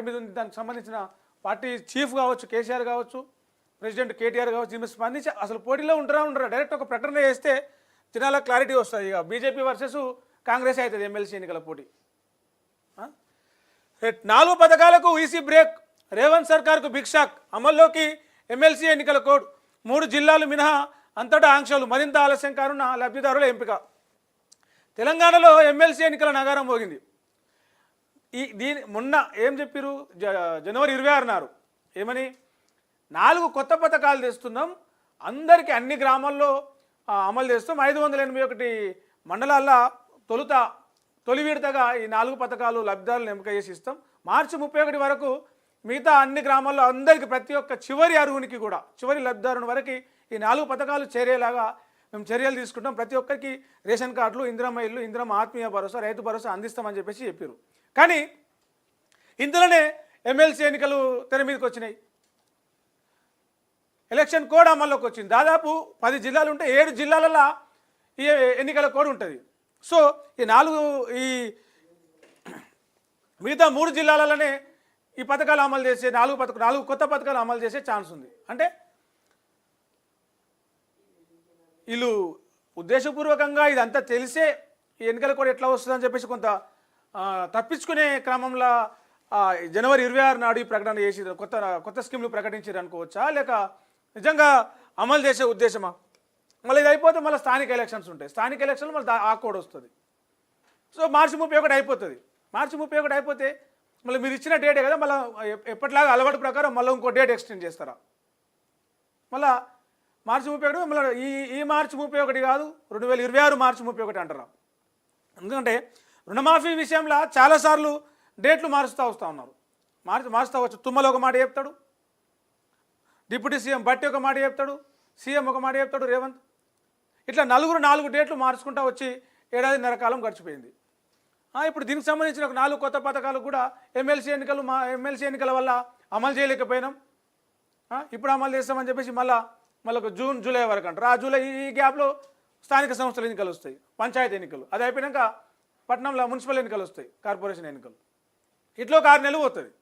Party మీద ఉంది, దానికి సంబంధించిన పార్టీ చీఫ్ కావచ్చు కేసీఆర్ కావచ్చు, ప్రెసిడెంట్ కేటీఆర్ కావచ్చు, దీని మీద స్పందించి అసలు పోటీలో ఉండరా డైరెక్ట్ ఒక ప్రకటన చేస్తే జనాలకు క్లారిటీ వస్తుంది. ఇక బీజేపీ వర్సెస్ కాంగ్రెస్ అవుతుంది ఎమ్మెల్సీ ఎన్నికల పోటీ. 4 పథకాలకు ఈసీ బ్రేక్, రేవంత్ సర్కార్కు బిగ్ షాక్, అమల్లోకి ఎమ్మెల్సీ ఎన్నికల కోడ్, 3 జిల్లాలు మినహా అంతటా ఆంక్షలు, మరింత ఆలస్యం కానున్న లబ్ధిదారుల ఎంపిక. తెలంగాణలో ఎమ్మెల్సీ ఎన్నికల నగారం మోగింది. మొన్న ఏం చెప్పారు, జనవరి 26 అన్నారు. ఏమని? 4 కొత్త పథకాలు తెస్తున్నాం, అందరికీ అన్ని గ్రామాల్లో అమలు చేస్తాం, 581 మండలాల్లో తొలి విడతగా ఈ 4 పథకాలు లబ్ధిదారులను ఎంపిక చేసి ఇస్తాం. మార్చి 31 వరకు మిగతా అన్ని గ్రామాల్లో అందరికీ ప్రతి ఒక్క చివరి అర్హునికి కూడా, చివరి లబ్ధిదారుని వరకు ఈ 4 పథకాలు చేరేలాగా మేము చర్యలు తీసుకుంటాం. ప్రతి ఒక్కరికి రేషన్ కార్డులు, ఇందిరమ్మ ఇల్లు, ఇందిరమ్మ ఆత్మీయ భరోసా, రైతు భరోసా అందిస్తామని చెప్పేసి చెప్పారు. కానీ ఇందులోనే ఎమ్మెల్సీ ఎన్నికలు తెర మీదకి వచ్చినాయి. ఎలక్షన్ కోడ్ అమల్లోకి వచ్చింది. దాదాపు 10 జిల్లాలు ఉంటే 7 జిల్లాలలో ఈ ఎన్నికల కోడ్ ఉంటుంది. సో ఈ మిగతా 3 జిల్లాలలోనే ఈ పథకాలు అమలు చేసే 4 కొత్త పథకాలు అమలు చేసే ఛాన్స్ ఉంది. అంటే వీళ్ళు ఉద్దేశపూర్వకంగా ఇదంతా తెలిసే ఈ ఎన్నికల కోడ్ ఎట్లా వస్తుందని చెప్పేసి కొంత తప్పించుకునే క్రమంలో జనవరి 26 నాడు ఈ ప్రకటన చేసి కొత్త స్కీమ్లు ప్రకటించారు అనుకోవచ్చా, లేక నిజంగా అమలు చేసే ఉద్దేశమా? మళ్ళీ ఇది అయిపోతే మళ్ళీ స్థానిక ఎలక్షన్స్ ఉంటాయి. స్థానిక ఎలక్షన్లు మళ్ళీ ఆ కోడ్ వస్తుంది. సో మార్చి 31 అయిపోతుంది. మార్చి 31 అయిపోతే మళ్ళీ మీరు ఇచ్చిన డేటే కదా, మళ్ళీ ఎప్పటిలాగా అలవాటు ప్రకారం మళ్ళీ ఇంకో డేట్ ఎక్స్టెండ్ చేస్తారా? మళ్ళీ మార్చి 31 మళ్ళీ ఈ మార్చి 31 కాదు, 2026 మార్చి 31 అంటారా? ఎందుకంటే రుణమాఫీ విషయంలో చాలాసార్లు డేట్లు మారుస్తూ వస్తూ ఉన్నారు. మారుస్తూ వచ్చు. తుమ్మలో ఒక మాట చెప్తాడు, డిప్యూటీ సీఎం బట్టి ఒక మాట చెప్తాడు, సీఎం ఒక మాట చెప్తాడు రేవంత్. ఇట్లా 4 డేట్లు మార్చుకుంటూ వచ్చి 1.5 నెలల కాలం గడిచిపోయింది. ఇప్పుడు దీనికి సంబంధించిన ఒక 4 కొత్త పథకాలు కూడా ఎమ్మెల్సీ ఎన్నికల వల్ల అమలు చేయలేకపోయినాం. ఇప్పుడు అమలు చేస్తామని చెప్పేసి మళ్ళీ ఒక జూన్ జూలై వరకు అంటారు. ఆ జూలై ఈ గ్యాప్లో స్థానిక సంస్థల ఎన్నికలు వస్తాయి, పంచాయతీ ఎన్నికలు. అది అయిపోయాక పట్టణంలో మున్సిపల్ ఎన్నికలు వస్తాయి, కార్పొరేషన్ ఎన్నికలు. ఇట్లా ఒక 6 నెలలు పోతుంది.